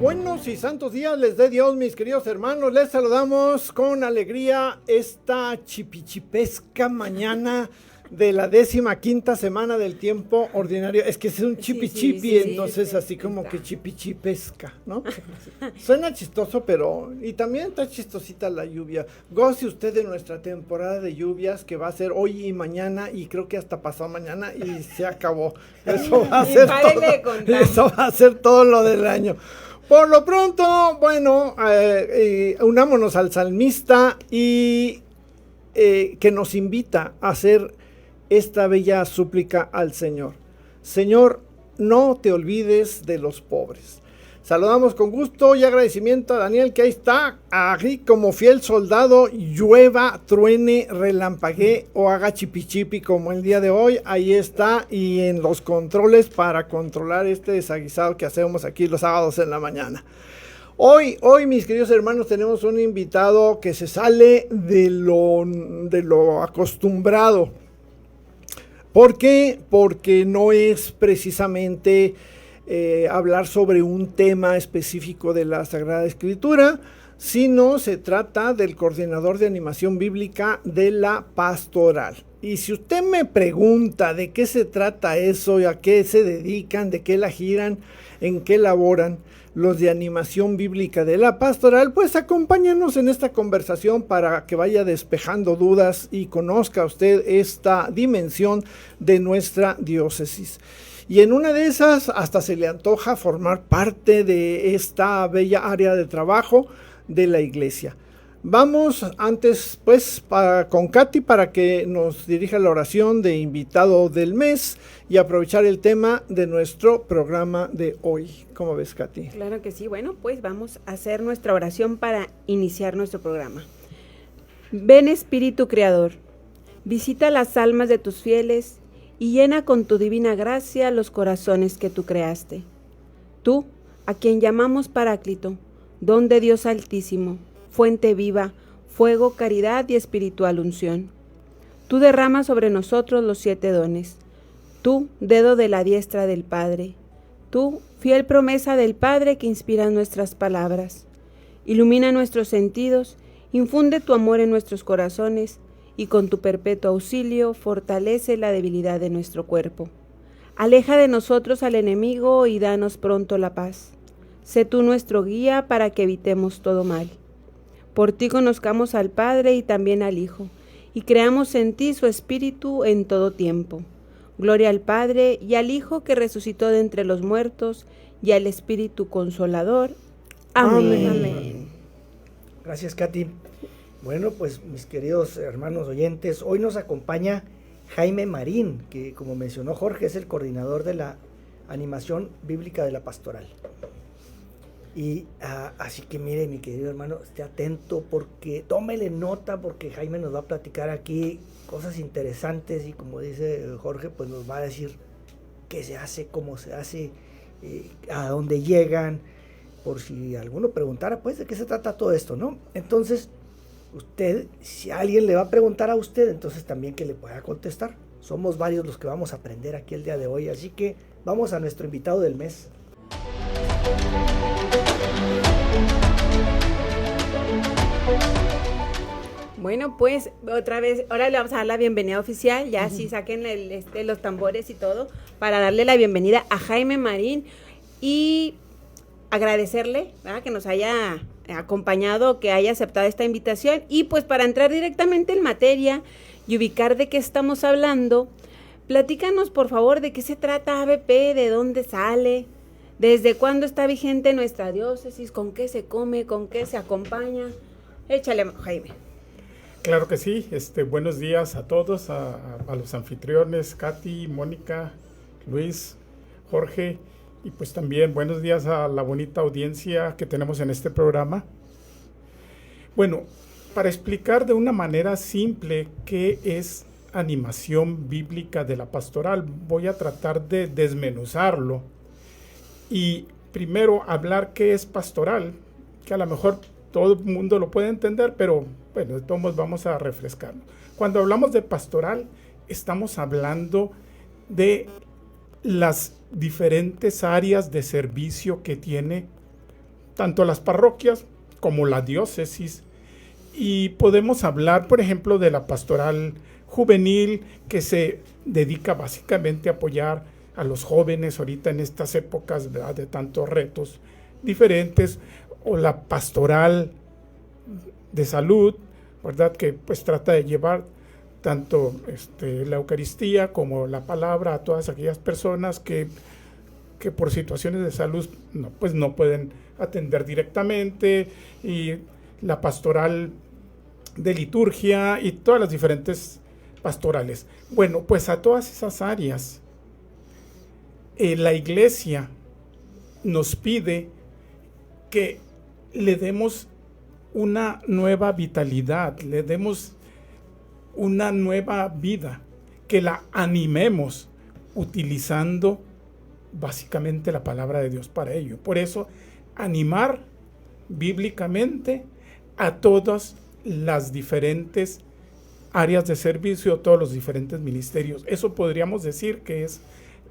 Buenos y santos días les dé Dios, mis queridos hermanos. Les saludamos con alegría esta chipichipesca mañana de la 15ª semana del tiempo ordinario. Es que es un chipichipi, sí, entonces sí, así como que chipichipesca, ¿no? Suena chistoso, pero... Y también está chistosita la lluvia. Goce usted de nuestra temporada de lluvias que va a ser hoy y mañana y creo que hasta pasado mañana y se acabó. Eso va a ser todo. Eso va a ser todo lo del año. Por lo pronto, bueno, unámonos al salmista y que nos invita a hacer esta bella súplica al Señor. Señor, no te olvides de los pobres. Saludamos con gusto y agradecimiento a Daniel, que ahí está, aquí como fiel soldado, llueva, truene, relampaguee o haga chipichipi como el día de hoy, ahí está, y en los controles para controlar este desaguisado que hacemos aquí los sábados en la mañana. Hoy, mis queridos hermanos, tenemos un invitado que se sale de lo acostumbrado. ¿Por qué? Porque no es precisamente hablar sobre un tema específico de la Sagrada Escritura, sino se trata del coordinador de animación bíblica de la pastoral. Y si usted me pregunta de qué se trata eso, y a qué se dedican, de qué la giran, en qué laboran los de animación bíblica de la pastoral, pues acompáñenos en esta conversación para que vaya despejando dudas y conozca usted esta dimensión de nuestra diócesis. Y en una de esas hasta se le antoja formar parte de esta bella área de trabajo de la iglesia. Vamos antes pues con Katy para que nos dirija la oración de invitado del mes y aprovechar el tema de nuestro programa de hoy. ¿Cómo ves, Katy? Claro que sí. Bueno, pues vamos a hacer nuestra oración para iniciar nuestro programa. Ven, Espíritu Creador, visita las almas de tus fieles y llena con tu divina gracia los corazones que tú creaste. Tú, a quien llamamos Paráclito, don de Dios Altísimo, fuente viva, fuego, caridad y espiritual unción. Tú derramas sobre nosotros los 7 dones. Tú, dedo de la diestra del Padre. Tú, fiel promesa del Padre que inspira nuestras palabras. Ilumina nuestros sentidos, infunde tu amor en nuestros corazones y con tu perpetuo auxilio fortalece la debilidad de nuestro cuerpo. Aleja de nosotros al enemigo y danos pronto la paz. Sé tú nuestro guía para que evitemos todo mal. Por ti conozcamos al Padre y también al Hijo, y creamos en ti su Espíritu en todo tiempo. Gloria al Padre y al Hijo que resucitó de entre los muertos, y al Espíritu Consolador. Amén. Amén. Gracias, Katy. Bueno, pues mis queridos hermanos oyentes, hoy nos acompaña Jaime Marín, que como mencionó Jorge, es el coordinador de la animación bíblica de la pastoral. Y así que mire, mi querido hermano, esté atento porque tómele nota porque Jaime nos va a platicar aquí cosas interesantes y como dice Jorge, pues nos va a decir qué se hace, cómo se hace, a dónde llegan, por si alguno preguntara, pues de qué se trata todo esto, ¿no? Entonces, usted, si alguien le va a preguntar a usted, entonces también que le pueda contestar. Somos varios los que vamos a aprender aquí el día de hoy, así que vamos a nuestro invitado del mes. Bueno, pues otra vez, ahora le vamos a dar la bienvenida oficial, ya sí saquen los tambores y todo, para darle la bienvenida a Jaime Marín y agradecerle, ¿verdad?, que nos haya acompañado, que haya aceptado esta invitación. Y pues para entrar directamente en materia y ubicar de qué estamos hablando, platícanos por favor de qué se trata ABP, de dónde sale, desde cuándo está vigente nuestra diócesis, con qué se come, con qué se acompaña. Échale, Jaime. Claro que sí. Buenos días a todos, a los anfitriones, Katy, Mónica, Luis, Jorge, y pues también buenos días a la bonita audiencia que tenemos en este programa. Bueno, para explicar de una manera simple qué es animación bíblica de la pastoral, voy a tratar de desmenuzarlo y primero hablar qué es pastoral, que a lo mejor todo el mundo lo puede entender, pero bueno, de todos modos vamos a refrescarlo. Cuando hablamos de pastoral, estamos hablando de las diferentes áreas de servicio que tiene tanto las parroquias como la diócesis. Y podemos hablar, por ejemplo, de la pastoral juvenil, que se dedica básicamente a apoyar a los jóvenes ahorita en estas épocas, ¿verdad?, de tantos retos diferentes, o la pastoral de salud, ¿verdad?, que pues trata de llevar tanto la Eucaristía como la palabra a todas aquellas personas que por situaciones de salud no pueden atender directamente, y la pastoral de liturgia y todas las diferentes pastorales. Bueno, pues a todas esas áreas la Iglesia nos pide que le demos una nueva vitalidad, le demos una nueva vida, que la animemos utilizando básicamente la palabra de Dios para ello. Por eso, animar bíblicamente a todas las diferentes áreas de servicio, todos los diferentes ministerios. Eso podríamos decir que es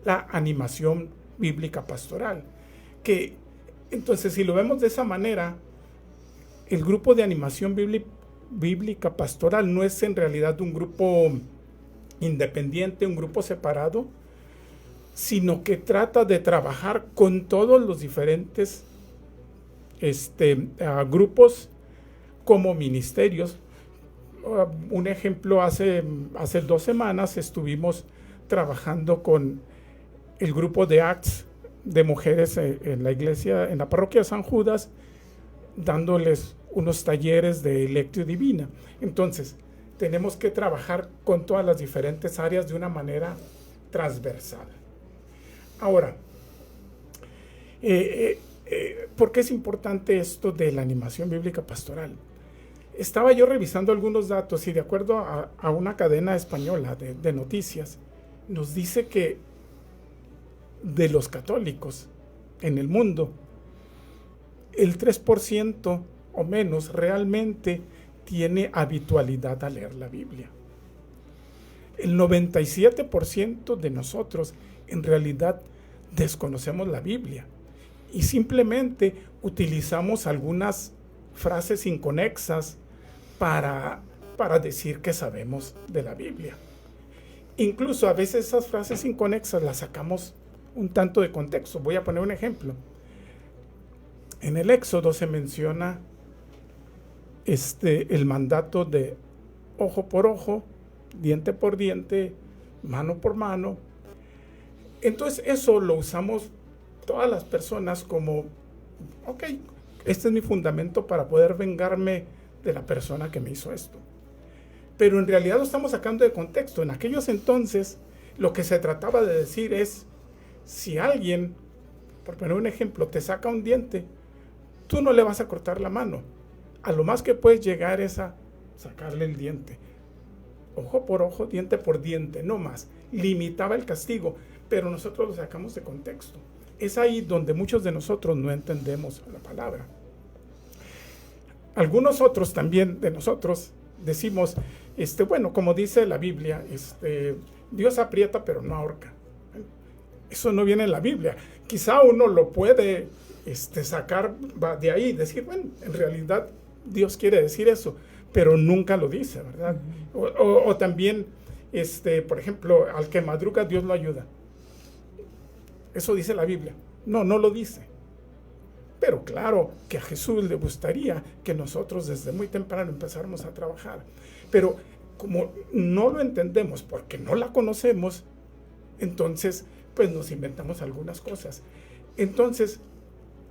la animación bíblica pastoral. Que entonces, si lo vemos de esa manera, el grupo de animación bíblica pastoral no es en realidad un grupo independiente, un grupo separado, sino que trata de trabajar con todos los diferentes grupos como ministerios. Un ejemplo, hace 2 semanas estuvimos trabajando con el grupo de ACTS de mujeres en la iglesia, en la parroquia San Judas, dándoles unos talleres de Lectio Divina. Entonces, tenemos que trabajar con todas las diferentes áreas de una manera transversal. Ahora, ¿por qué es importante esto de la animación bíblica pastoral? Estaba yo revisando algunos datos y de acuerdo a una cadena española de noticias, nos dice que de los católicos en el mundo, el 3% o menos realmente tiene habitualidad a leer la Biblia. El 97% de nosotros en realidad desconocemos la Biblia y simplemente utilizamos algunas frases inconexas para decir que sabemos de la Biblia. Incluso a veces esas frases inconexas las sacamos un tanto de contexto. Voy a poner un ejemplo. En el Éxodo se menciona el mandato de ojo por ojo, diente por diente, mano por mano. Entonces eso lo usamos todas las personas como, ok, este es mi fundamento para poder vengarme de la persona que me hizo esto. Pero en realidad lo estamos sacando de contexto. En aquellos entonces lo que se trataba de decir es, si alguien, por poner un ejemplo, te saca un diente, tú no le vas a cortar la mano. A lo más que puedes llegar es a sacarle el diente. Ojo por ojo, diente por diente, no más. Limitaba el castigo, pero nosotros lo sacamos de contexto. Es ahí donde muchos de nosotros no entendemos la palabra. Algunos otros también de nosotros decimos, bueno, como dice la Biblia, Dios aprieta pero no ahorca. Eso no viene en la Biblia. Quizá uno lo puede sacar de ahí, decir, bueno, en realidad Dios quiere decir eso, pero nunca lo dice, ¿verdad? O también, por ejemplo, al que madruga Dios lo ayuda. Eso dice la Biblia. No lo dice. Pero claro que a Jesús le gustaría que nosotros desde muy temprano empezáramos a trabajar. Pero como no lo entendemos porque no la conocemos, entonces pues nos inventamos algunas cosas. Entonces,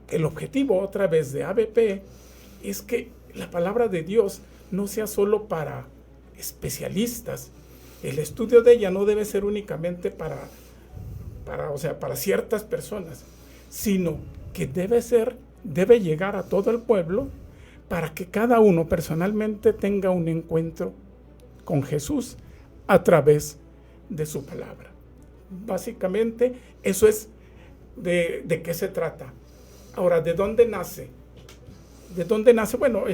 el objetivo otra vez de ABP es que la palabra de Dios no sea solo para especialistas. El estudio de ella no debe ser únicamente para ciertas personas, sino que debe llegar a todo el pueblo para que cada uno personalmente tenga un encuentro con Jesús a través de su palabra. Básicamente, eso es de qué se trata. Ahora, ¿de dónde nace? ¿De dónde nace? Bueno,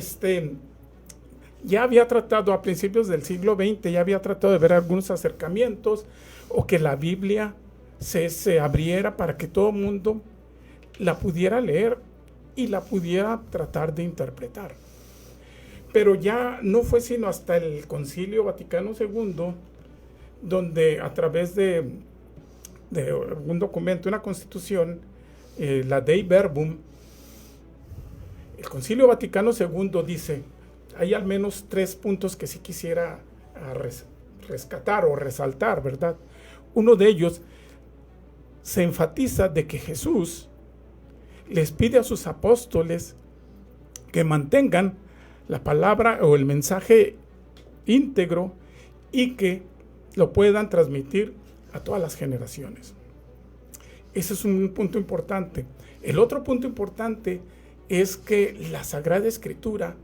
ya había tratado a principios del siglo XX, ya había tratado de ver algunos acercamientos o que la Biblia se abriera para que todo el mundo la pudiera leer y la pudiera tratar de interpretar. Pero ya no fue sino hasta el Concilio Vaticano II, donde a través de un documento, una constitución, la Dei Verbum, el Concilio Vaticano II dice, hay al menos 3 puntos que sí quisiera rescatar o resaltar, ¿verdad? Uno de ellos se enfatiza de que Jesús les pide a sus apóstoles que mantengan la palabra o el mensaje íntegro y que lo puedan transmitir a todas las generaciones. Ese es un punto importante. El otro punto importante es que la Sagrada Escritura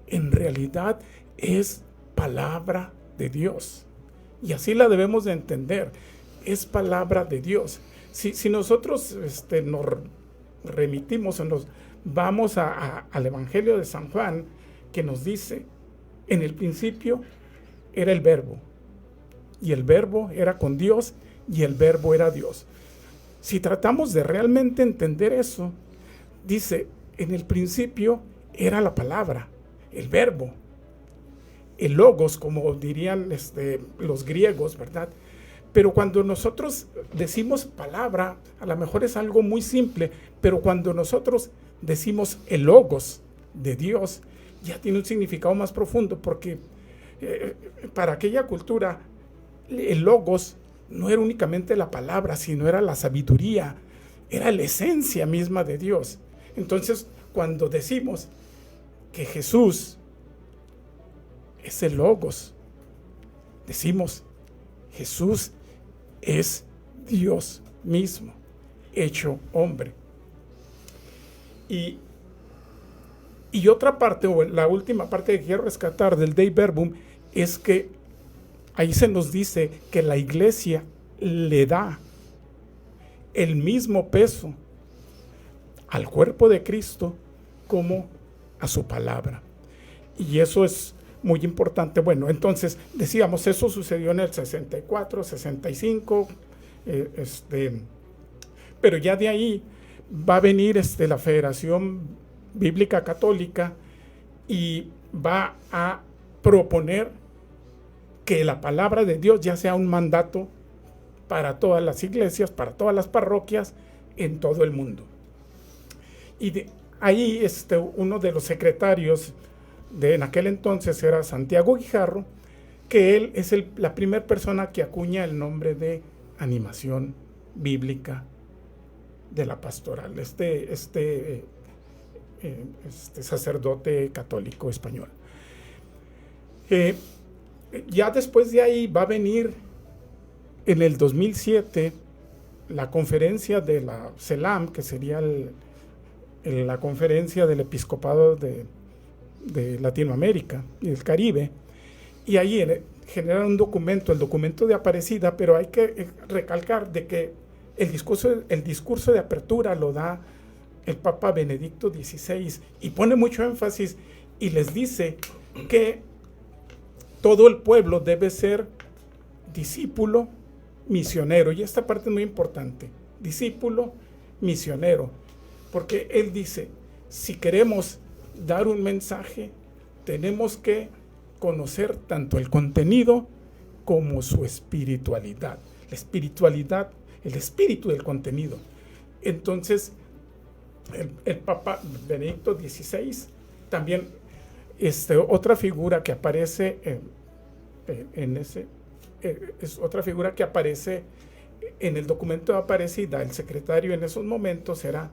en realidad es palabra de Dios. Y así la debemos de entender. Es palabra de Dios. Si nosotros nos remitimos o nos vamos al Evangelio de San Juan, que nos dice, en el principio era el Verbo, y el Verbo era con Dios, y el Verbo era Dios. Si tratamos de realmente entender eso, dice, en el principio era la palabra, el Verbo, el Logos, como dirían los griegos, ¿verdad? Pero cuando nosotros decimos palabra, a lo mejor es algo muy simple, pero cuando nosotros decimos el Logos de Dios, ya tiene un significado más profundo, porque para aquella cultura el Logos no era únicamente la palabra, sino era la sabiduría, era la esencia misma de Dios. Entonces, cuando decimos que Jesús es el Logos, decimos Jesús es Dios mismo, hecho hombre. Y otra parte, o la última parte que quiero rescatar del Dei Verbum, es que ahí se nos dice que la iglesia le da el mismo peso al cuerpo de Cristo como a su palabra. Y eso es muy importante. Bueno, entonces decíamos, eso sucedió en el 64, 65, pero ya de ahí va a venir la Federación Bíblica Católica y va a proponer que la palabra de Dios ya sea un mandato para todas las iglesias, para todas las parroquias en todo el mundo. Y ahí uno de los secretarios en aquel entonces era Santiago Guijarro, que él es la primera persona que acuña el nombre de Animación Bíblica de la Pastoral, sacerdote católico español. Ya después de ahí va a venir en el 2007 la conferencia de la CELAM, que sería la conferencia del episcopado de Latinoamérica y del Caribe, y ahí generan un documento, el documento de Aparecida, pero hay que recalcar de que el discurso de apertura lo da el Papa Benedicto XVI y pone mucho énfasis y les dice que todo el pueblo debe ser discípulo misionero, y esta parte es muy importante, discípulo misionero, porque él dice, si queremos dar un mensaje, tenemos que conocer tanto el contenido como su espiritualidad. La espiritualidad, el espíritu del contenido. Entonces, el Papa Benedicto XVI también, otra figura que aparece es otra figura que aparece en el documento de Aparecida. El secretario en esos momentos era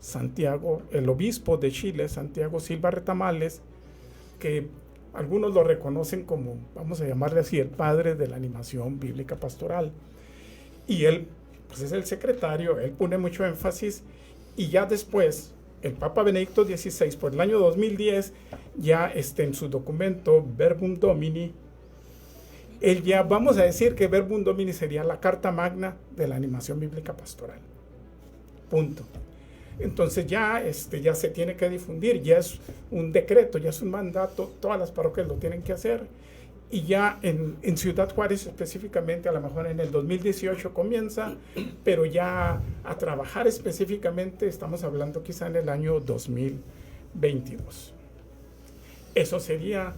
Santiago, el obispo de Chile, Santiago Silva Retamales, que algunos lo reconocen como, vamos a llamarle así, el padre de la animación bíblica pastoral. Y él, pues es el secretario, él pone mucho énfasis, y ya después, el Papa Benedicto XVI, por el año 2010, ya en su documento Verbum Domini, él ya, vamos a decir que Verbum Domini sería la carta magna de la animación bíblica pastoral. Punto. Entonces ya se tiene que difundir, ya es un decreto, ya es un mandato, todas las parroquias lo tienen que hacer, y ya en Ciudad Juárez específicamente, a lo mejor en el 2018 comienza, pero ya a trabajar específicamente estamos hablando quizá en el año 2022. Eso sería,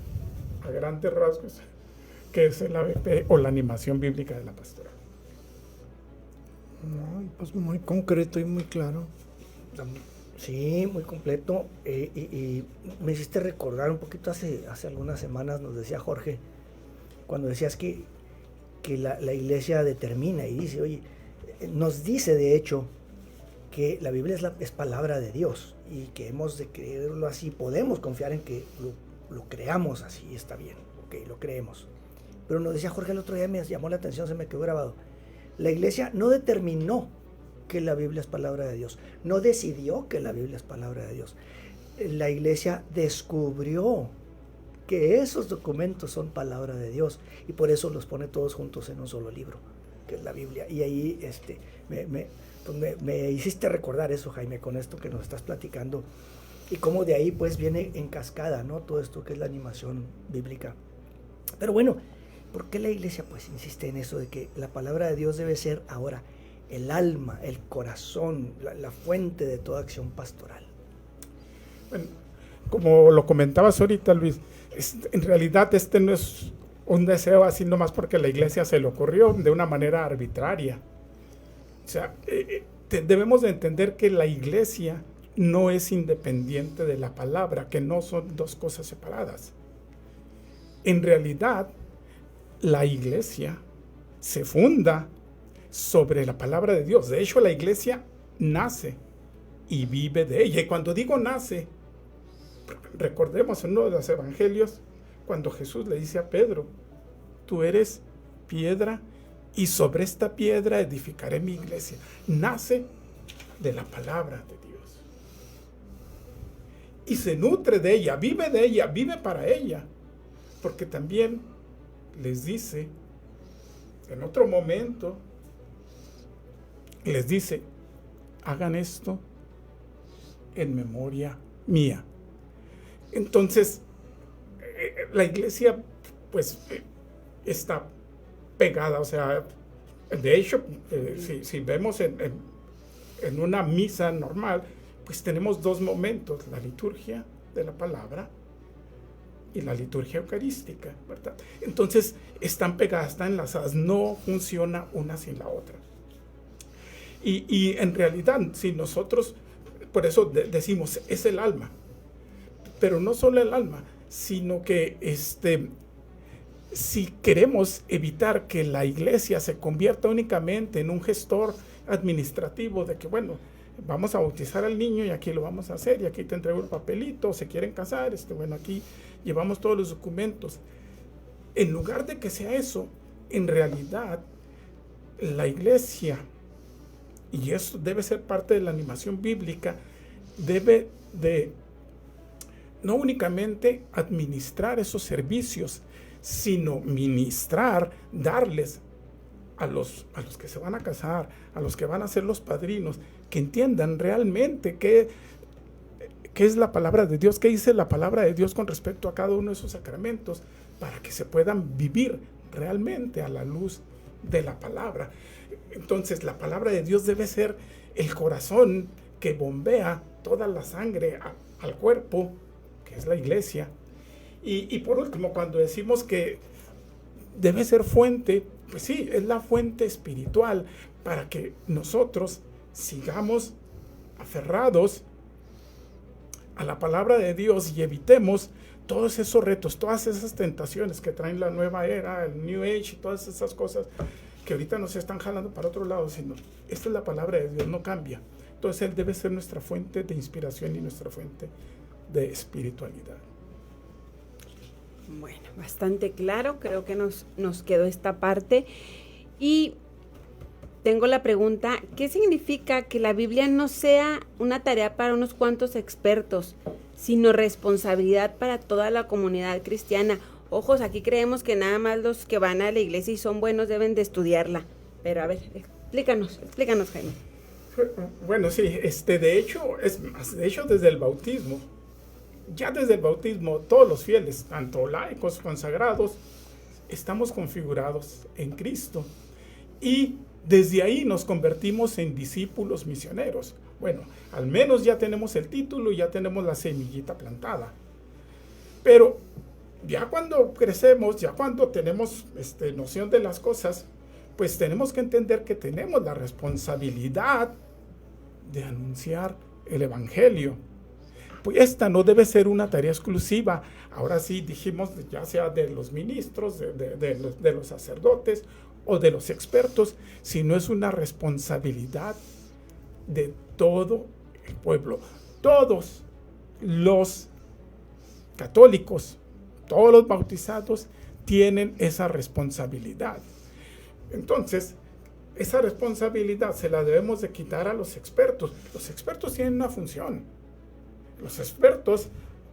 a grandes rasgos, que es el ABP o la animación bíblica de la pastoral. No, pues muy concreto y muy claro. Sí, muy completo. Y me hiciste recordar un poquito hace algunas semanas, nos decía Jorge, cuando decías que la iglesia determina y dice, oye, nos dice de hecho que la Biblia es palabra de Dios y que hemos de creerlo así, podemos confiar en que lo creamos así, está bien, ok, lo creemos. Pero nos decía Jorge el otro día, me llamó la atención, se me quedó grabado. La iglesia no determinó que la Biblia es palabra de Dios, no decidió que la Biblia es palabra de Dios. La iglesia descubrió que esos documentos son palabra de Dios y por eso los pone todos juntos en un solo libro, que es la Biblia. Y ahí me hiciste recordar eso, Jaime, con esto que nos estás platicando y cómo de ahí pues viene en cascada, ¿no? Todo esto que es la animación bíblica. Pero bueno, ¿por qué la iglesia pues insiste en eso de que la palabra de Dios debe ser ahora el alma, el corazón, la fuente de toda acción pastoral? Bueno, como lo comentabas ahorita, Luis, en realidad este no es un deseo así nomás porque la iglesia se le ocurrió de una manera arbitraria. O sea, debemos de entender que la iglesia no es independiente de la palabra, que no son dos cosas separadas. En realidad, la iglesia se funda sobre la palabra de Dios. De hecho, la iglesia nace y vive de ella. Y cuando digo nace, recordemos en uno de los evangelios, cuando Jesús le dice a Pedro, tú eres piedra y sobre esta piedra edificaré mi iglesia. Nace de la palabra de Dios. Y se nutre de ella, vive para ella. Porque también les dice, en otro momento, les dice, hagan esto en memoria mía. Entonces, la iglesia, pues, está pegada, o sea, de hecho, si vemos en una misa normal, pues tenemos dos momentos, la liturgia de la palabra y la liturgia eucarística, ¿verdad? Entonces, están pegadas, están enlazadas, no funciona una sin la otra. Y en realidad, si nosotros, por eso decimos, es el alma, pero no solo el alma, sino que si queremos evitar que la iglesia se convierta únicamente en un gestor administrativo de que, bueno, vamos a bautizar al niño y aquí lo vamos a hacer y aquí te entrego el papelito, se quieren casar, bueno, aquí llevamos todos los documentos. En lugar de que sea eso, en realidad la iglesia, y eso debe ser parte de la animación bíblica, debe de no únicamente administrar esos servicios, sino ministrar, darles a los que se van a casar, a los que van a ser los padrinos, que entiendan realmente qué es la palabra de Dios, qué dice la palabra de Dios con respecto a cada uno de esos sacramentos, para que se puedan vivir realmente a la luz de la palabra. Entonces, la palabra de Dios debe ser el corazón que bombea toda la sangre al cuerpo, que es la iglesia. Y por último, cuando decimos que debe ser fuente, pues sí, es la fuente espiritual para que nosotros sigamos aferrados a la palabra de Dios y evitemos todos esos retos, todas esas tentaciones que traen la nueva era, el New Age y todas esas cosas que ahorita nos están jalando para otro lado, sino esta es la palabra de Dios, no cambia. Entonces Él debe ser nuestra fuente de inspiración y nuestra fuente de espiritualidad. Bueno, bastante claro, creo que nos quedó esta parte. Y tengo la pregunta, ¿qué significa que la Biblia no sea una tarea para unos cuantos expertos, sino responsabilidad para toda la comunidad cristiana? Ojos, aquí creemos que nada más los que van a la iglesia y son buenos deben de estudiarla. Pero a ver, explícanos, Jaime. Bueno, sí, de hecho desde el bautismo, ya desde el bautismo, todos los fieles, tanto laicos, consagrados, estamos configurados en Cristo y desde ahí nos convertimos en discípulos misioneros. Bueno, al menos ya tenemos el título y ya tenemos la semillita plantada. Pero ya cuando crecemos, ya cuando tenemos noción de las cosas, pues tenemos que entender que tenemos la responsabilidad de anunciar el Evangelio. Pues esta no debe ser una tarea exclusiva. Ahora sí dijimos, ya sea de los ministros, de los sacerdotes o de los expertos, sino es una responsabilidad de todo el pueblo. Todos los católicos, todos los bautizados tienen esa responsabilidad. Entonces, esa responsabilidad se la debemos de quitar a los expertos. Los expertos tienen una función. Los expertos,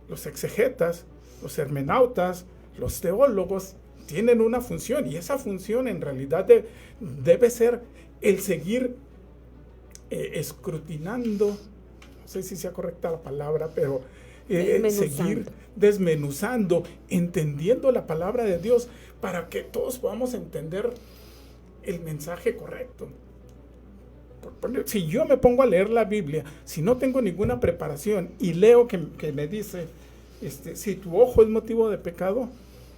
los exegetas, los hermenautas, los teólogos tienen una función, y esa función en realidad debe ser el seguir escrutinando, no sé si sea correcta la palabra, pero seguir desmenuzando, entendiendo la palabra de Dios para que todos podamos entender el mensaje correcto. Si yo me pongo a leer la Biblia, si no tengo ninguna preparación y leo que me dice, si tu ojo es motivo de pecado,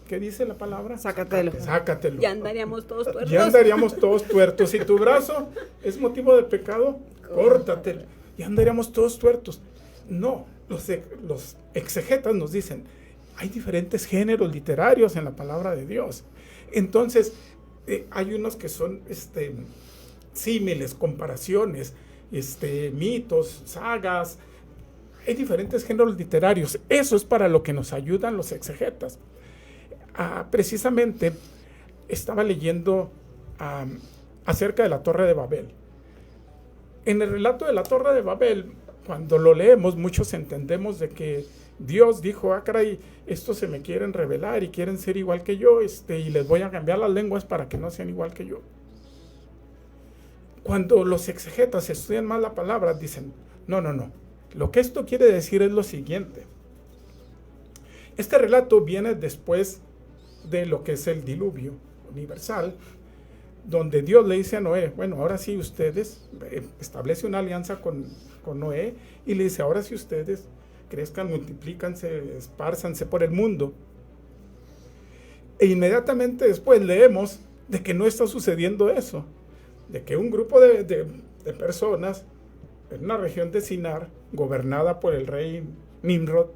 ¿qué dice la palabra? Sácatelo. Sácatelo. Ya andaríamos todos tuertos. Ya andaríamos todos tuertos. Si tu brazo es motivo de pecado, córtatelo. Ya andaríamos todos tuertos. No, los exegetas nos dicen, hay diferentes géneros literarios en la palabra de Dios. Entonces, hay unos que son símiles, comparaciones, mitos, sagas. Hay diferentes géneros literarios. Eso es para lo que nos ayudan los exegetas. Precisamente estaba leyendo acerca de la Torre de Babel. En el relato de la Torre de Babel, cuando lo leemos, muchos entendemos de que Dios dijo, caray, estos se me quieren rebelar y quieren ser igual que yo, y les voy a cambiar las lenguas para que no sean igual que yo. Cuando los exegetas estudian más la palabra, dicen, no. Lo que esto quiere decir es lo siguiente. Este relato viene después de lo que es el diluvio universal, donde Dios le dice a Noé, bueno, ahora sí ustedes, establece una alianza con Noé, y le dice, ahora sí ustedes crezcan, multiplícanse, espárzanse por el mundo. E inmediatamente después leemos de que no está sucediendo eso, de que un grupo de personas en una región de Sinar, gobernada por el rey Nimrod,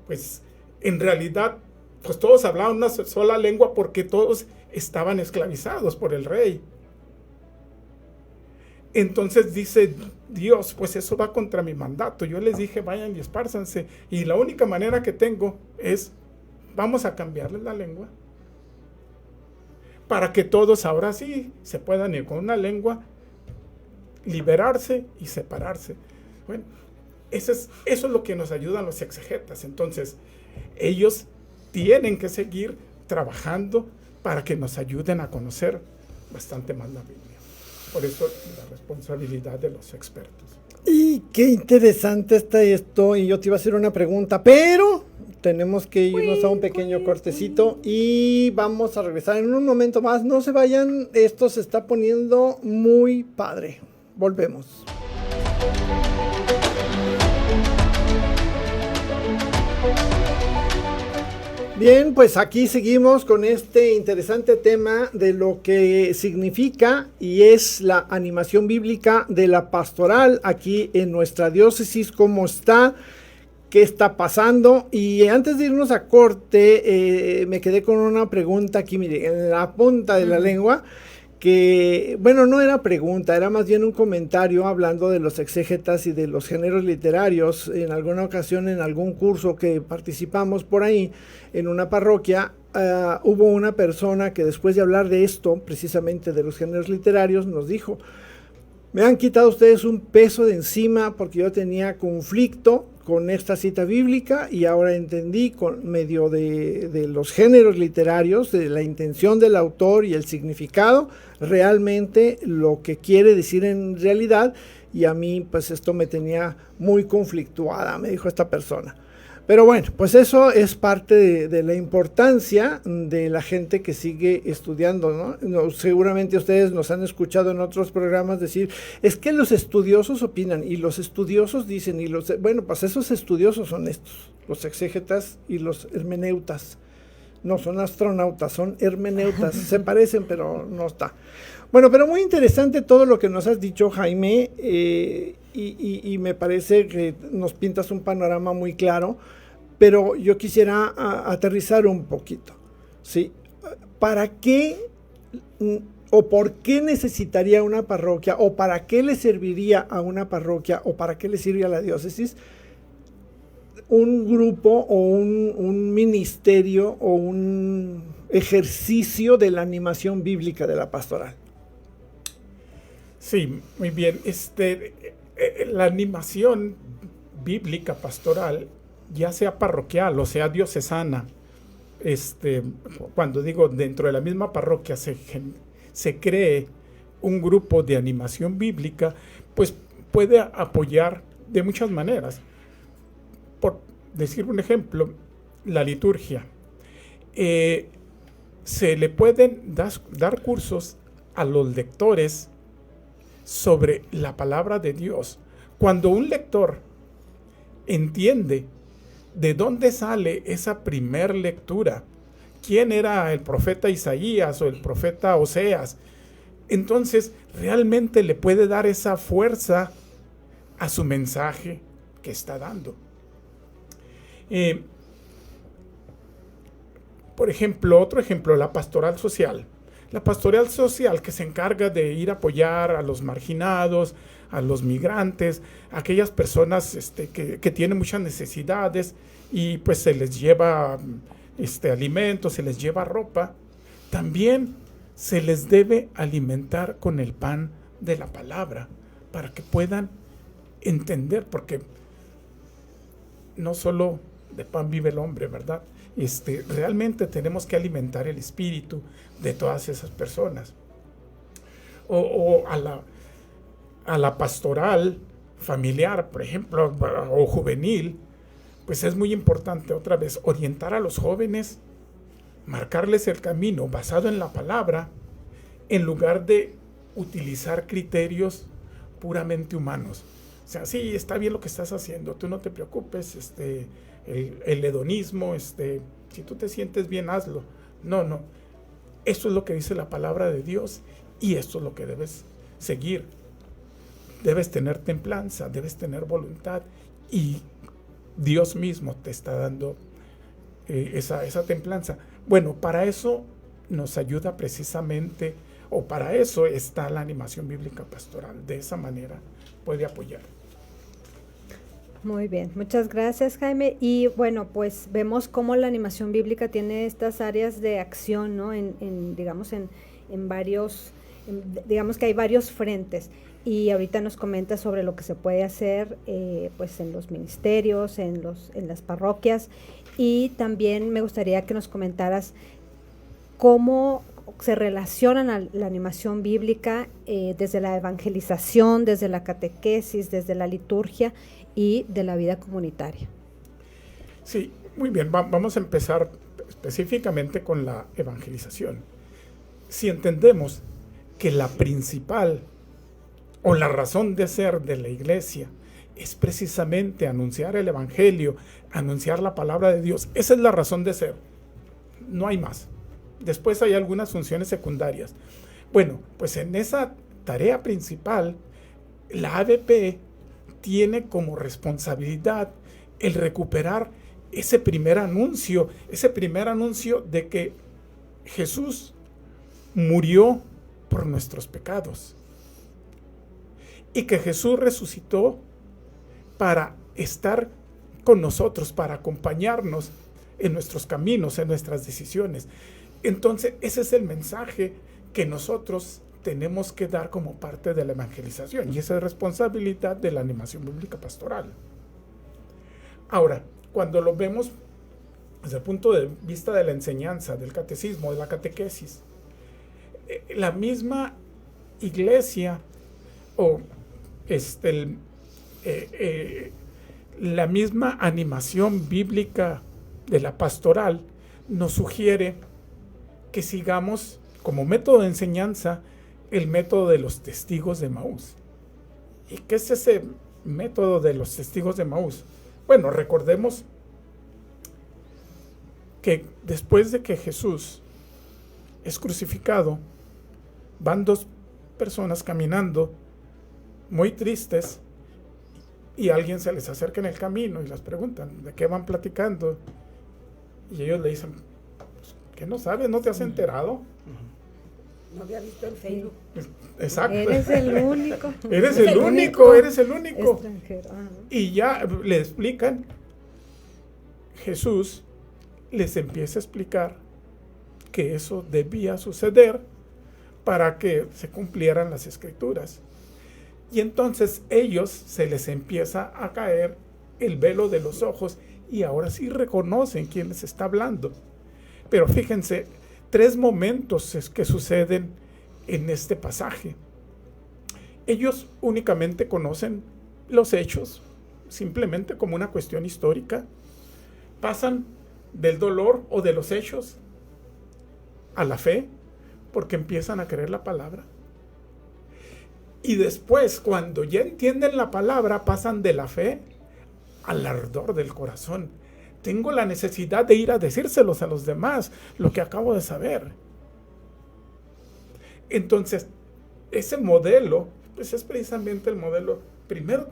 pues en realidad pues todos hablaban una sola lengua porque todos estaban esclavizados por el rey. Entonces dice Dios, pues eso va contra mi mandato. Yo les dije, vayan y espárzanse, y la única manera que tengo es, vamos a cambiarles la lengua para que todos ahora sí se puedan ir con una lengua, liberarse y separarse. Bueno, eso es lo que nos ayudan los exegetas. Entonces, ellos tienen que seguir trabajando para que nos ayuden a conocer bastante más la Biblia. Por eso la responsabilidad de los expertos. Y qué interesante está esto, y yo te iba a hacer una pregunta, pero tenemos que irnos a un pequeño cortecito y vamos a regresar en un momento más. No se vayan, esto se está poniendo muy padre. Volvemos. Bien, pues aquí seguimos con este interesante tema de lo que significa y es la animación bíblica de la pastoral aquí en nuestra diócesis, cómo está, qué está pasando. Y antes de irnos a corte, me quedé con una pregunta aquí, mire, en la punta de la lengua, que, bueno, no era pregunta, era más bien un comentario hablando de los exégetas y de los géneros literarios. En alguna ocasión, en algún curso que participamos por ahí, en una parroquia, hubo una persona que después de hablar de esto, precisamente de los géneros literarios, nos dijo, me han quitado ustedes un peso de encima porque yo tenía conflicto con esta cita bíblica y ahora entendí con medio de los géneros literarios, de la intención del autor y el significado, realmente lo que quiere decir en realidad, y a mí pues esto me tenía muy conflictuada, me dijo esta persona. Pero bueno, pues eso es parte de la importancia de la gente que sigue estudiando, ¿no? Seguramente ustedes nos han escuchado en otros programas decir, es que los estudiosos opinan, y los estudiosos dicen, bueno, pues esos estudiosos son estos, los exégetas y los hermeneutas. No son astronautas, son hermeneutas. Se parecen, pero no está. Bueno, pero muy interesante todo lo que nos has dicho, Jaime, y me parece que nos pintas un panorama muy claro, pero yo quisiera aterrizar un poquito, ¿sí? ¿Para qué o por qué necesitaría una parroquia, o para qué le serviría a una parroquia, o para qué le sirve a la diócesis un grupo o un ministerio o un ejercicio de la animación bíblica de la pastoral? Sí, muy bien. La animación bíblica pastoral, ya sea parroquial o sea diocesana, cuando digo dentro de la misma parroquia se cree un grupo de animación bíblica, pues puede apoyar de muchas maneras. Por decir un ejemplo, la liturgia. Se le pueden dar cursos a los lectores sobre la palabra de Dios. Cuando un lector entiende de dónde sale esa primer lectura, quién era el profeta Isaías o el profeta Oseas, entonces realmente le puede dar esa fuerza a su mensaje que está dando. Por ejemplo, otro ejemplo, la pastoral social. La pastoral social que se encarga de ir a apoyar a los marginados, a los migrantes, a aquellas personas que tienen muchas necesidades, y pues se les lleva alimentos, se les lleva ropa. También se les debe alimentar con el pan de la palabra para que puedan entender, porque no solo de pan vive el hombre, ¿verdad? Realmente tenemos que alimentar el espíritu de todas esas personas. O a la pastoral familiar, por ejemplo, o juvenil, pues es muy importante otra vez orientar a los jóvenes, marcarles el camino basado en la palabra, en lugar de utilizar criterios puramente humanos. O sea, sí, está bien lo que estás haciendo, tú no te preocupes, el hedonismo, si tú te sientes bien, hazlo. No, eso es lo que dice la palabra de Dios, y esto es lo que debes seguir. Debes tener templanza, debes tener voluntad, y Dios mismo te está dando esa templanza. Bueno, para eso nos ayuda precisamente, o para eso está la animación bíblica pastoral. De esa manera puede apoyar. Muy bien, muchas gracias, Jaime. Y bueno, pues vemos cómo la animación bíblica tiene estas áreas de acción, ¿no? Digamos que hay varios frentes. Y ahorita nos comenta sobre lo que se puede hacer pues en los ministerios, en las parroquias. Y también me gustaría que nos comentaras cómo se relaciona la animación bíblica desde la evangelización, desde la catequesis, desde la liturgia y de la vida comunitaria. Sí, muy bien. Vamos a empezar específicamente con la evangelización. Si entendemos que la principal o la razón de ser de la iglesia es precisamente anunciar el evangelio, anunciar la palabra de Dios, esa es la razón de ser. No hay más. Después hay algunas funciones secundarias. Bueno, pues en esa tarea principal, la ABP tiene como responsabilidad el recuperar ese primer anuncio de que Jesús murió por nuestros pecados y que Jesús resucitó para estar con nosotros, para acompañarnos en nuestros caminos, en nuestras decisiones. Entonces, ese es el mensaje que nosotros tenemos que dar como parte de la evangelización, y esa es responsabilidad de la animación bíblica pastoral. Ahora, cuando lo vemos desde el punto de vista de la enseñanza, del catecismo, de la catequesis, la misma iglesia o la misma animación bíblica de la pastoral nos sugiere que sigamos como método de enseñanza el método de los testigos de Emaús. ¿Y qué es ese método de los testigos de Emaús? Bueno, recordemos que después de que Jesús es crucificado, van dos personas caminando muy tristes y alguien se les acerca en el camino y les preguntan ¿de qué van platicando? Y ellos le dicen, pues, ¿qué no sabes? ¿No te has enterado? No había visto el Facebook. Exacto. Eres el único. Eres el único. Extranjero. Ajá. Y ya le explican, Jesús les empieza a explicar que eso debía suceder para que se cumplieran las escrituras. Y entonces ellos se les empieza a caer el velo de los ojos y ahora sí reconocen quién les está hablando. Pero fíjense, 3 momentos es que suceden en este pasaje. Ellos únicamente conocen los hechos, simplemente como una cuestión histórica. Pasan del dolor o de los hechos a la fe, porque empiezan a creer la palabra. Y después, cuando ya entienden la palabra, pasan de la fe al ardor del corazón. Tengo la necesidad de ir a decírselos a los demás lo que acabo de saber. Entonces, ese modelo, pues es precisamente el modelo. Primero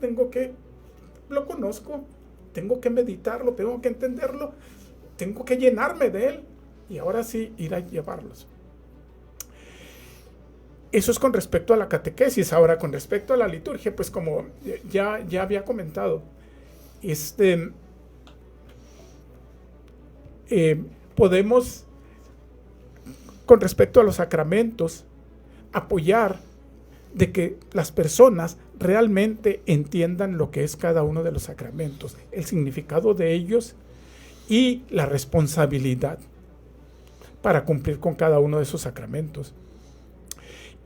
lo conozco, tengo que meditarlo, tengo que entenderlo, tengo que llenarme de él y ahora sí ir a llevarlos. Eso es con respecto a la catequesis. Ahora, con respecto a la liturgia, pues como ya había comentado, podemos, con respecto a los sacramentos, apoyar de que las personas realmente entiendan lo que es cada uno de los sacramentos, el significado de ellos y la responsabilidad para cumplir con cada uno de esos sacramentos.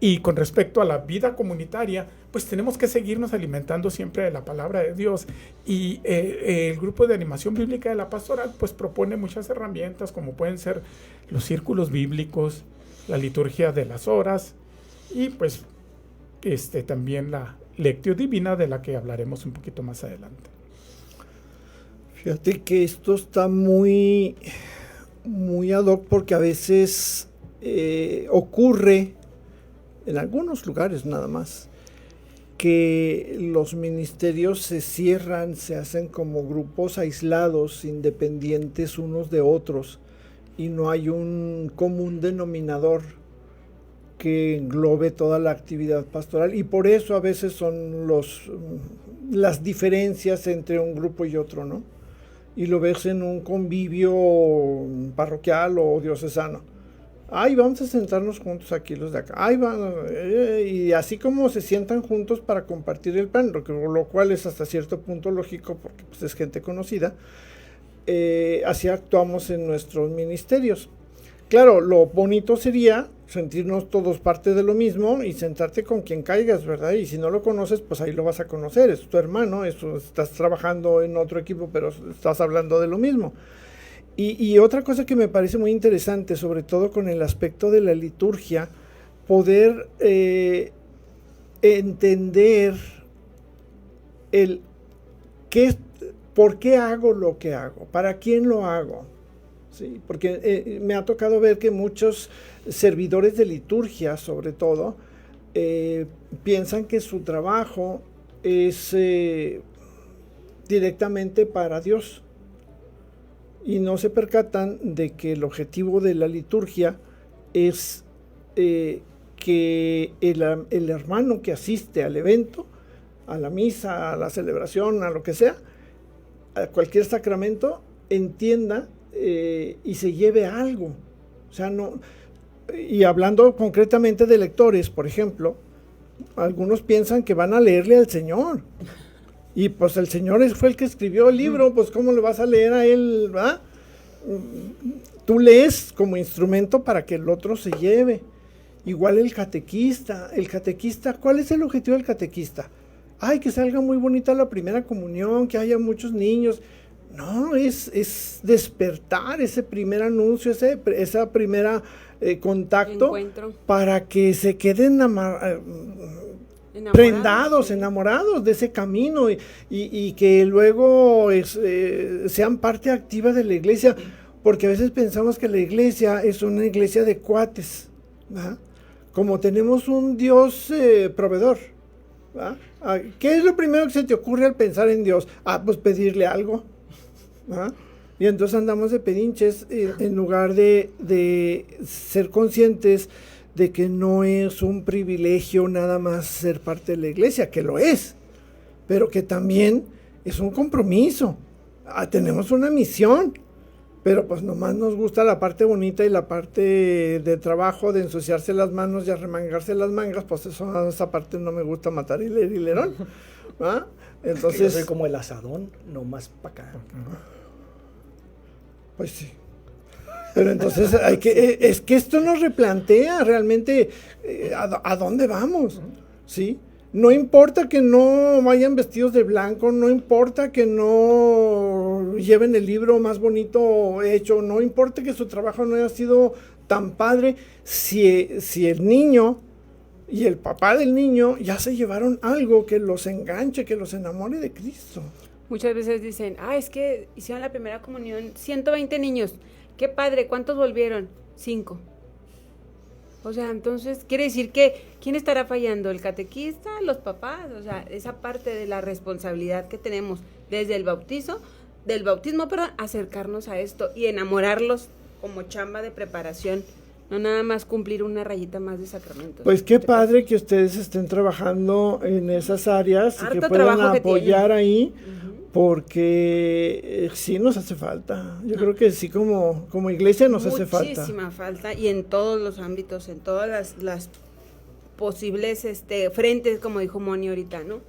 Y con respecto a la vida comunitaria, pues tenemos que seguirnos alimentando siempre de la palabra de Dios. Y el grupo de animación bíblica de la pastoral pues propone muchas herramientas, como pueden ser los círculos bíblicos, la liturgia de las horas y pues también la lectio divina, de la que hablaremos un poquito más adelante. Fíjate que esto está muy, muy ad hoc, porque a veces ocurre en algunos lugares nada más que los ministerios se cierran, se hacen como grupos aislados, independientes unos de otros, y no hay un común denominador que englobe toda la actividad pastoral, y por eso a veces son las diferencias entre un grupo y otro, ¿no? Y lo ves en un convivio parroquial o diocesano. Ay, vamos a sentarnos juntos aquí los de acá. Ay, y así como se sientan juntos para compartir el pan, lo cual es hasta cierto punto lógico porque pues, es gente conocida, así actuamos en nuestros ministerios. Claro, lo bonito sería sentirnos todos parte de lo mismo y sentarte con quien caigas, ¿verdad? Y si no lo conoces, pues ahí lo vas a conocer, es tu hermano, estás trabajando en otro equipo, pero estás hablando de lo mismo. Y otra cosa que me parece muy interesante, sobre todo con el aspecto de la liturgia, poder entender por qué hago lo que hago, para quién lo hago. ¿Sí? Porque me ha tocado ver que muchos servidores de liturgia, sobre todo, piensan que su trabajo es directamente para Dios. Y no se percatan de que el objetivo de la liturgia es que el hermano que asiste al evento, a la misa, a la celebración, a lo que sea, a cualquier sacramento, entienda y se lleve algo. O sea, no. Y hablando concretamente de lectores, por ejemplo, algunos piensan que van a leerle al Señor. Y pues el Señor fue el que escribió el libro, pues ¿cómo le vas a leer a él? ¿Va? Tú lees como instrumento para que el otro se lleve. Igual el catequista, ¿cuál es el objetivo del catequista? ay, que salga muy bonita la primera comunión, que haya muchos niños. No, es despertar ese primer anuncio, esa primera contacto, Encuentro. para que se queden prendados, enamorados de ese camino y que luego sean parte activa de la iglesia, porque a veces pensamos que la iglesia es una iglesia de cuates, ¿verdad? Como tenemos un Dios proveedor, ¿verdad? ¿Qué es lo primero que se te ocurre al pensar en Dios? Pues pedirle algo, ¿verdad? Y entonces andamos de pedinches en lugar de ser conscientes de que no es un privilegio nada más ser parte de la iglesia, que lo es, pero que también es un compromiso. Tenemos una misión, pero pues nomás nos gusta la parte bonita y la parte de trabajo, de ensuciarse las manos y arremangarse las mangas, pues esa parte no me gusta, matar hilerón, ¿va? Entonces, yo soy como el asadón, nomás para acá. Pues sí. Pero entonces es que esto nos replantea realmente a dónde vamos, ¿sí? No importa que no vayan vestidos de blanco, no importa que no lleven el libro más bonito hecho, no importa que su trabajo no haya sido tan padre, si el niño y el papá del niño ya se llevaron algo que los enganche, que los enamore de Cristo. Muchas veces dicen, es que hicieron la primera comunión 120 niños. Qué padre, ¿cuántos volvieron? 5. O sea, entonces quiere decir que ¿quién estará fallando? ¿El catequista? ¿Los papás? O sea, esa parte de la responsabilidad que tenemos desde del bautismo, acercarnos a esto y enamorarlos como chamba de preparación, no nada más cumplir una rayita más de sacramentos. Pues qué padre que ustedes estén trabajando en esas áreas y que puedan apoyar ahí. Porque sí nos hace falta. Yo creo que sí, como iglesia nos hace falta. Muchísima falta, y en todos los ámbitos, en todas las posibles frentes, como dijo Moni ahorita, ¿no?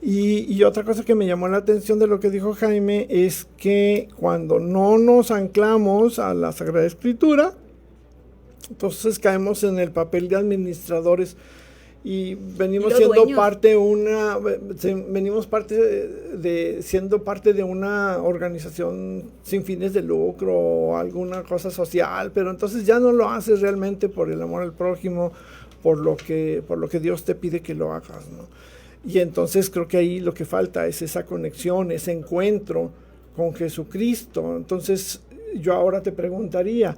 Y otra cosa que me llamó la atención de lo que dijo Jaime es que cuando no nos anclamos a la Sagrada Escritura, entonces caemos en el papel de administradores y venimos siendo siendo parte de una organización sin fines de lucro o alguna cosa social, pero entonces ya no lo haces realmente por el amor al prójimo, por lo que Dios te pide que lo hagas, ¿no? Y entonces creo que ahí lo que falta es esa conexión, ese encuentro con Jesucristo. Entonces yo ahora te preguntaría,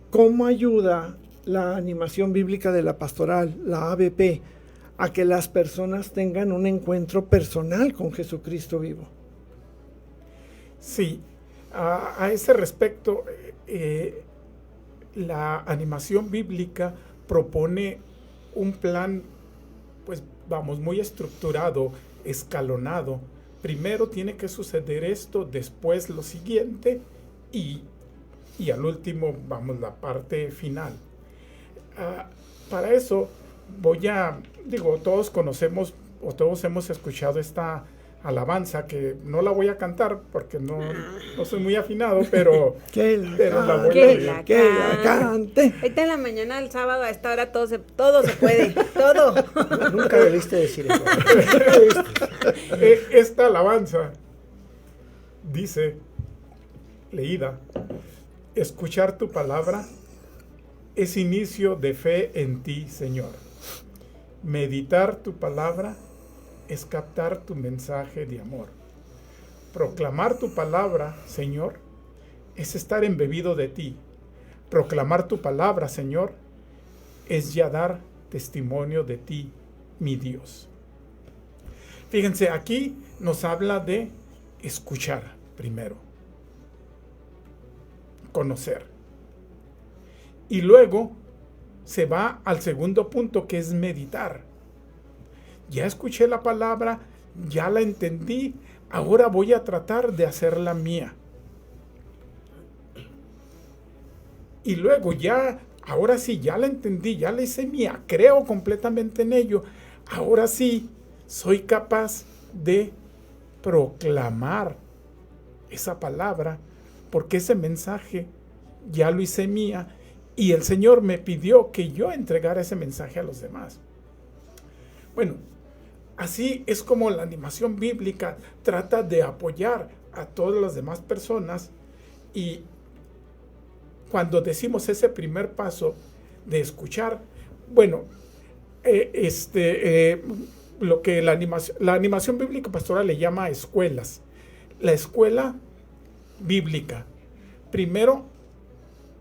¿cómo ayuda la animación bíblica de la pastoral, la ABP, a que las personas tengan un encuentro personal con Jesucristo vivo? Sí, a ese respecto, la animación bíblica propone un plan, pues vamos, muy estructurado, escalonado. Primero tiene que suceder esto, después lo siguiente y al último, la parte final. Para eso todos conocemos o todos hemos escuchado esta alabanza, que no la voy a cantar porque no soy muy afinado, pero la voy a cante. Ahorita en la mañana, el sábado, a esta hora todo se puede, todo. Nunca debiste decir eso. Esta alabanza dice, leída: escuchar tu palabra es inicio de fe en ti, Señor. Meditar tu palabra es captar tu mensaje de amor. Proclamar tu palabra, Señor, es estar embebido de ti. Proclamar tu palabra, Señor, es ya dar testimonio de ti, mi Dios. Fíjense, aquí nos habla de escuchar primero, conocer. Y luego se va al segundo punto, que es meditar. Ya escuché la palabra, ya la entendí, ahora voy a tratar de hacerla mía. Y luego ahora sí, ya la entendí, ya la hice mía, creo completamente en ello. Ahora sí, soy capaz de proclamar esa palabra, porque ese mensaje ya lo hice mía. Y el Señor me pidió que yo entregara ese mensaje a los demás. Bueno, Así es como la animación bíblica trata de apoyar a todas las demás personas, y cuando decimos ese primer paso de escuchar, bueno, lo que la animación bíblica pastoral le llama escuelas. La escuela bíblica, primero,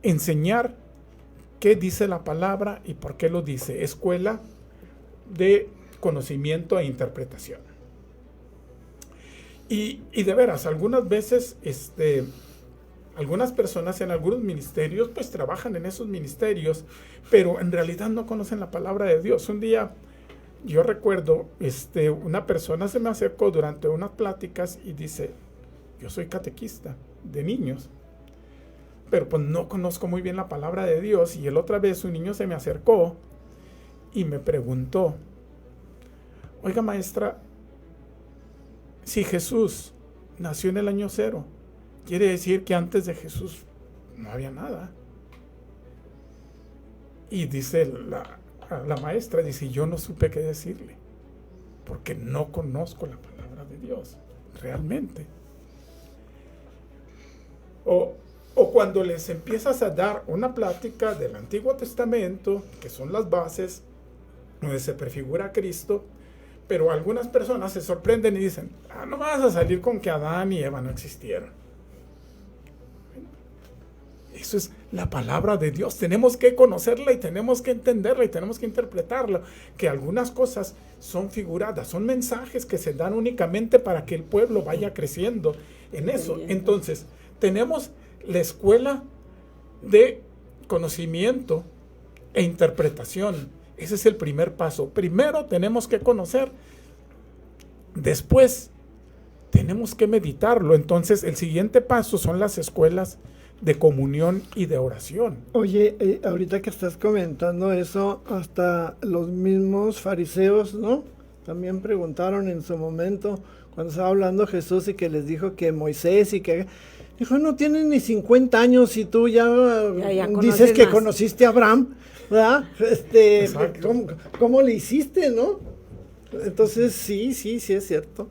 enseñar qué dice la palabra y por qué lo dice. Escuela de conocimiento e interpretación. Y de veras, algunas veces, algunas personas en algunos ministerios, pues trabajan en esos ministerios, pero en realidad no conocen la palabra de Dios. Un día, yo recuerdo, una persona se me acercó durante unas pláticas y dice: yo soy catequista de niños, pero pues no conozco muy bien la palabra de Dios. Y el otra vez un niño se me acercó y me preguntó: oiga, maestra, si Jesús nació en el año 0, quiere decir que antes de Jesús no había nada. Y dice la maestra, dice: yo no supe qué decirle, porque no conozco la palabra de Dios, realmente. O cuando les empiezas a dar una plática del Antiguo Testamento, que son las bases, donde se prefigura a Cristo, pero algunas personas se sorprenden y dicen: no vas a salir con que Adán y Eva no existieron. Eso es la palabra de Dios. Tenemos que conocerla y tenemos que entenderla y tenemos que interpretarla. Que algunas cosas son figuradas, son mensajes que se dan únicamente para que el pueblo vaya creciendo en eso. Entonces, tenemos la escuela de conocimiento e interpretación. Ese es el primer paso. Primero tenemos que conocer, después tenemos que meditarlo. Entonces, el siguiente paso son las escuelas de comunión y de oración. Oye, ahorita que estás comentando eso, hasta los mismos fariseos, ¿no? También preguntaron en su momento, cuando estaba hablando Jesús y que les dijo que Moisés y que... Dijo: no tienen ni 50 años y tú ya dices que más conociste a Abraham, ¿verdad? ¿Cómo le hiciste, no? Entonces, sí es cierto.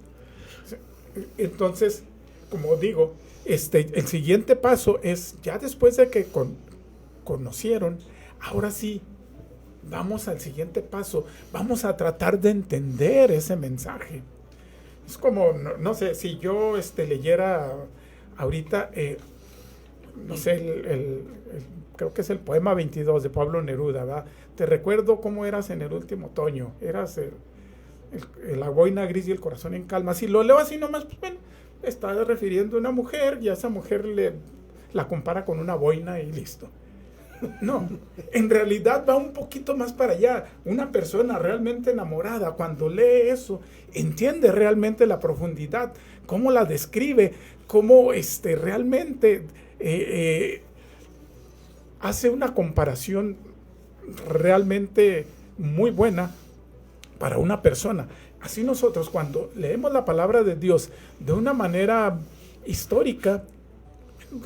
Entonces, como digo, el siguiente paso es, ya después de que conocieron, ahora sí, vamos al siguiente paso. Vamos a tratar de entender ese mensaje. Es como, no sé, si yo leyera ahorita, no sé, creo que es el poema 22 de Pablo Neruda, ¿verdad? Te recuerdo cómo eras en el último otoño. Eras la boina gris y el corazón en calma. Si lo leo así nomás, pues bueno, está refiriendo a una mujer y a esa mujer la compara con una boina y listo. No, en realidad va un poquito más para allá. Una persona realmente enamorada, cuando lee eso, entiende realmente la profundidad, cómo la describe, cómo realmente hace una comparación realmente muy buena para una persona. Así nosotros, cuando leemos la palabra de Dios de una manera histórica,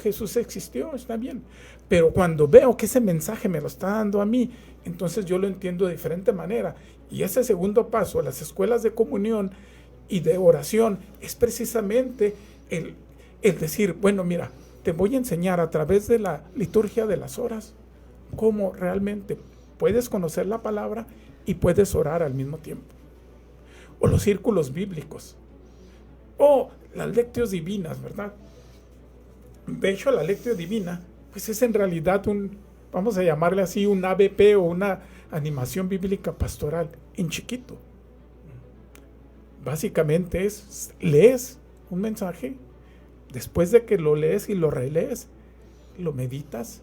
Jesús existió, está bien, pero cuando veo que ese mensaje me lo está dando a mí, entonces yo lo entiendo de diferente manera. Y ese segundo paso, las escuelas de comunión y de oración, es precisamente el decir: bueno, mira, te voy a enseñar a través de la liturgia de las horas cómo realmente puedes conocer la palabra y puedes orar al mismo tiempo. O los círculos bíblicos, o las lectios divinas, ¿verdad? De hecho, la lectio divina, pues es en realidad vamos a llamarle así, un ABP o una animación bíblica pastoral en chiquito. Básicamente lees un mensaje, después de que lo lees y lo relees, lo meditas,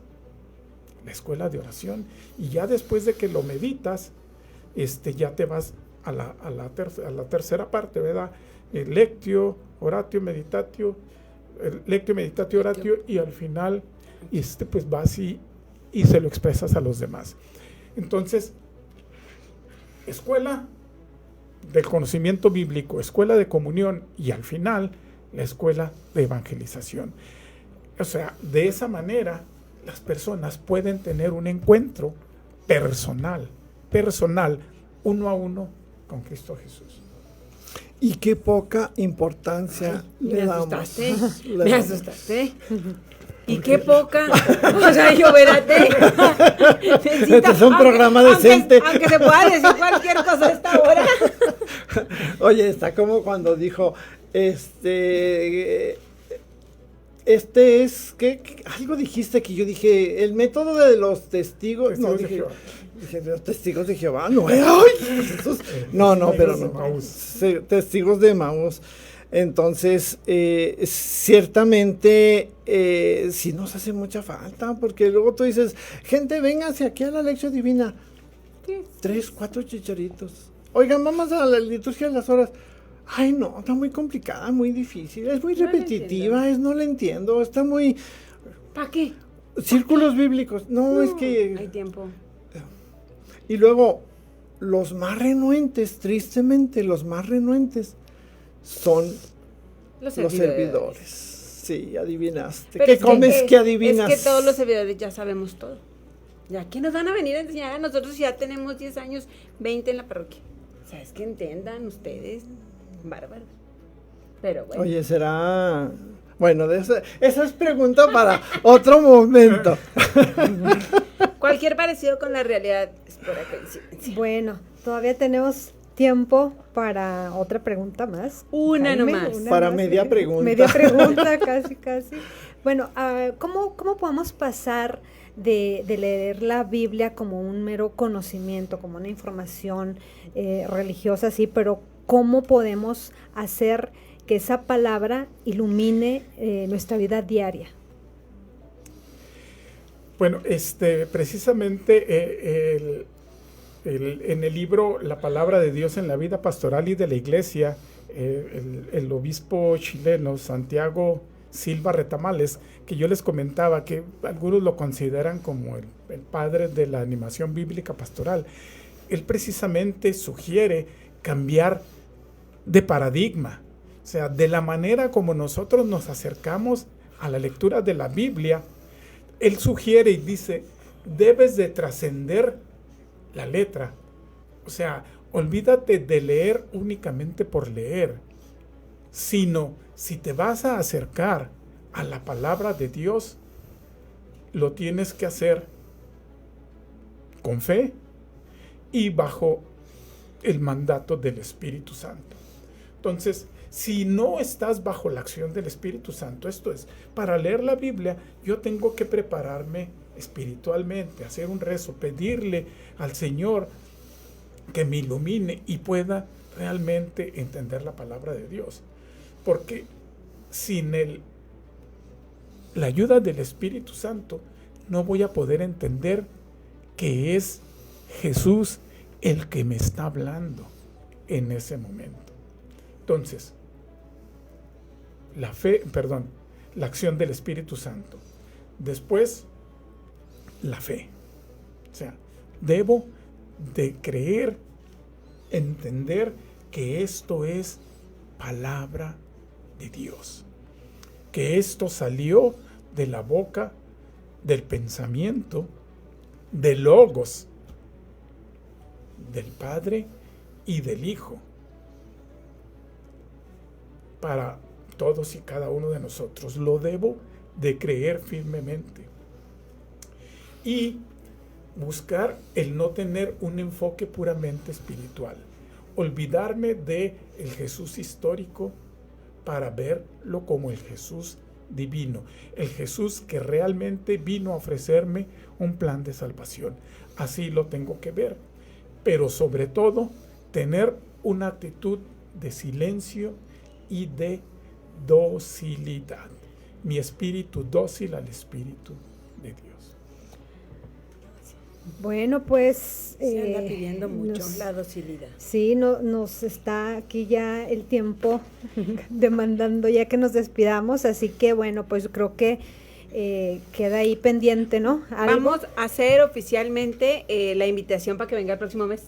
la escuela de oración, y ya después de que lo meditas, ya te vas a la tercera parte, ¿verdad? Lectio, oratio, meditatio, lectio, meditatio, oratio, y al final pues vas y se lo expresas a los demás. Entonces, escuela del conocimiento bíblico, escuela de comunión, y al final la escuela de evangelización. O sea, de esa manera las personas pueden tener un encuentro personal, uno a uno con Cristo Jesús. Y qué poca importancia le damos. Me asustaste. Y qué poca. O sea, yo, espérate. Este es un programa decente. Aunque se pueda decir cualquier cosa a esta hora. Oye, está como cuando dijo, este es, ¿qué? Algo dijiste que yo dije, el método de los testigos, no, dije los testigos de Jehová, no, ¡ay! Jesús. No, pero no, sí, testigos de Maús. Entonces, ciertamente, sí nos hace mucha falta, porque luego tú dices, gente, vénganse aquí a la lección divina. Sí. 3, 4 chicharitos. Oigan, vamos a la liturgia de las horas. Ay, no, está muy complicada, muy difícil, es muy repetitiva, no la entiendo, está muy... ¿Para qué? Círculos bíblicos, no, es que... Hay tiempo. Y luego, los más renuentes, tristemente, los más renuentes son los servidores. Sí, adivinaste. Pero ¿Qué comes? ¿Qué adivinas? Es que todos los servidores ya sabemos todo. ¿Ya quién nos van a venir a enseñar a nosotros si ya tenemos 10 años, 20 en la parroquia? O sea, es que entiendan ustedes, bárbaros. Pero bueno. Oye, será... Bueno, esa es pregunta para otro momento. Cualquier parecido con la realidad es pura coincidencia. Bueno, todavía tenemos tiempo para otra pregunta más. Una nomás. Para media pregunta. Media pregunta, casi. Bueno, ¿cómo podemos pasar de leer la Biblia como un mero conocimiento, como una información religiosa, sí, pero cómo podemos hacer que esa palabra ilumine nuestra vida diaria? Bueno, precisamente en el libro La Palabra de Dios en la Vida Pastoral y de la Iglesia, el obispo chileno Santiago Silva Retamales, que yo les comentaba que algunos lo consideran como el padre de la animación bíblica pastoral, él precisamente sugiere cambiar de paradigma, o sea, de la manera como nosotros nos acercamos a la lectura de la Biblia. Él sugiere y dice, debes de trascender la letra. O sea, olvídate de leer únicamente por leer, sino si te vas a acercar a la palabra de Dios, lo tienes que hacer con fe y bajo el mandato del Espíritu Santo. Entonces, si no estás bajo la acción del Espíritu Santo, esto es, para leer la Biblia, yo tengo que prepararme espiritualmente, hacer un rezo, pedirle al Señor que me ilumine y pueda realmente entender la palabra de Dios. Porque sin la ayuda del Espíritu Santo, no voy a poder entender que es Jesús el que me está hablando en ese momento. Entonces, la acción del Espíritu Santo. Después, la fe. O sea, debo de creer, entender que esto es palabra de Dios. Que esto salió de la boca, del pensamiento, del Logos, del Padre y del Hijo, para todos y cada uno de nosotros. Lo debo de creer firmemente y buscar el no tener un enfoque puramente espiritual, olvidarme de el Jesús histórico para verlo como el Jesús divino, el Jesús que realmente vino a ofrecerme un plan de salvación. Así lo tengo que ver, pero sobre todo tener una actitud de silencio y de docilidad. Mi espíritu dócil al Espíritu de Dios. Bueno, pues... Se anda pidiendo mucho la docilidad. Sí, nos está aquí ya el tiempo demandando ya que nos despidamos, así que bueno, pues creo que queda ahí pendiente, ¿no? ¿Algo? Vamos a hacer oficialmente la invitación para que venga el próximo mes,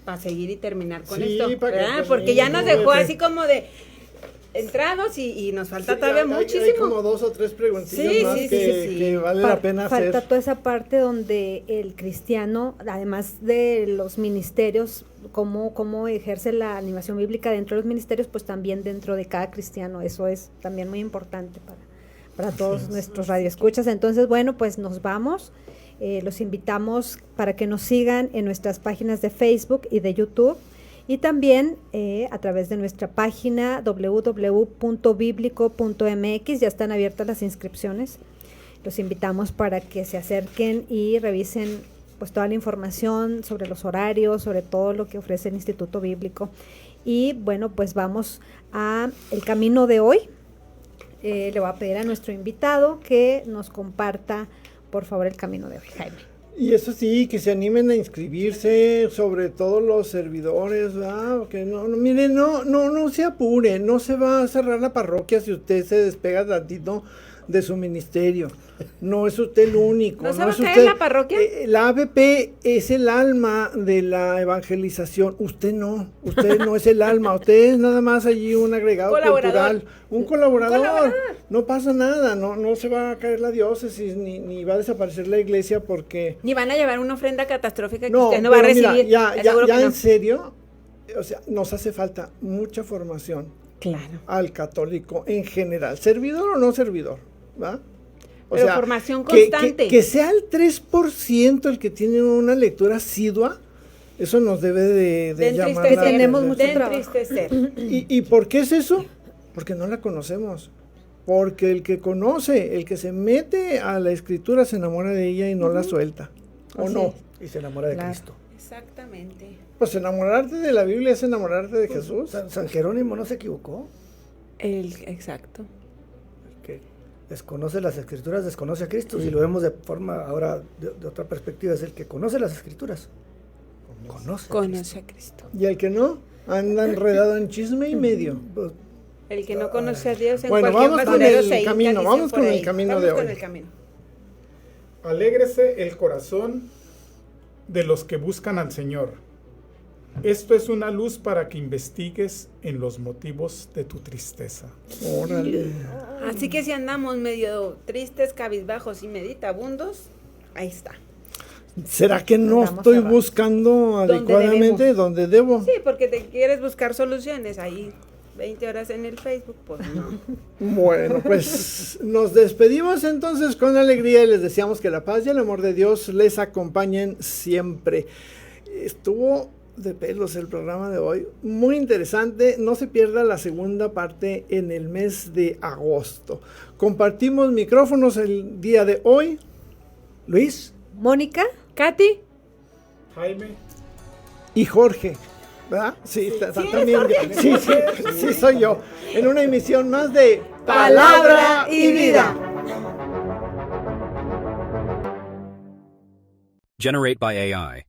para seguir y terminar con esto, ¿verdad? Porque ya nos dejó así como de... entrados y nos falta Sí, todavía hay muchísimo. como 2 o 3 preguntillas Sí, más sí, que, sí. que vale la pena Falta hacer. toda esa parte donde el cristiano, además de los ministerios, cómo ejerce la animación bíblica dentro de los ministerios, pues también dentro de cada cristiano. Eso es también muy importante para todos nuestros radioescuchas. Entonces, bueno, pues nos vamos. Los invitamos para que nos sigan en nuestras páginas de Facebook y de YouTube, y también a través de nuestra página www.biblico.mx. Ya están abiertas las inscripciones. Los invitamos para que se acerquen y revisen pues toda la información sobre los horarios, sobre todo lo que ofrece el Instituto Bíblico. Y bueno, pues vamos a el camino de hoy. Le voy a pedir a nuestro invitado que nos comparta, por favor, el camino de hoy, Jaime. Y eso sí, que se animen a inscribirse, sobre todo los servidores, ¿verdad? Que mire, no se apure, no se va a cerrar la parroquia si usted se despega tantito de su ministerio. No es usted el único. ¿No se va a es caer usted, la parroquia? La ABP es el alma de la evangelización. Usted no es el alma. Usted es nada más allí un agregado cultural. Un colaborador. No pasa nada. No se va a caer la diócesis ni va a desaparecer la iglesia porque... Ni van a llevar una ofrenda catastrófica que No, usted no va a pero mira, recibir. ya Seguro que no. en serio, o sea, nos hace falta mucha formación Claro. al católico en general, servidor o no servidor, ¿va? O Pero sea, formación que constante. Que sea el 3% el que tiene una lectura asidua, eso nos debe de llamar la entristecer. Tenemos atención. mucho trabajo. entristecer. ¿Y por qué es eso? Porque no la conocemos. Porque el que conoce, el que se mete a la escritura se enamora de ella y no la suelta. ¿O Así no? es. Y se enamora de Claro. Cristo. Exactamente. Pues enamorarte de la Biblia es enamorarte de Jesús. San Jerónimo no se equivocó. Exacto. El que desconoce las escrituras desconoce a Cristo. Si lo vemos de forma ahora de otra perspectiva, es el que conoce las escrituras. Conoce a Cristo. Y el que no, anda enredado en chisme y medio. Pues, El que no conoce a Dios en Bueno, cualquier vamos con basurero el se hinca, camino, dicen vamos por con el ahí. camino Vamos de con hoy. el camino. Alégrese el corazón de los que buscan al Señor. Esto es una luz para que investigues en los motivos de tu tristeza. Órale. Así que si andamos medio tristes, cabizbajos y meditabundos, ahí está. ¿Será que no Vamos estoy a ver. buscando ¿Dónde adecuadamente donde debo? Sí, porque te quieres buscar soluciones ahí 20 horas en el Facebook, pues no. Bueno, pues nos despedimos entonces con alegría y les deseamos que la paz y el amor de Dios les acompañen siempre. Estuvo de pelos el programa de hoy, muy interesante. No se pierda la segunda parte en el mes de agosto. Compartimos micrófonos el día de hoy. Luis, Mónica. Katy, Jaime, Y Jorge, ¿verdad? Sí, también. Sí, soy yo. En una emisión más de Palabra y Vida. Generate by AI.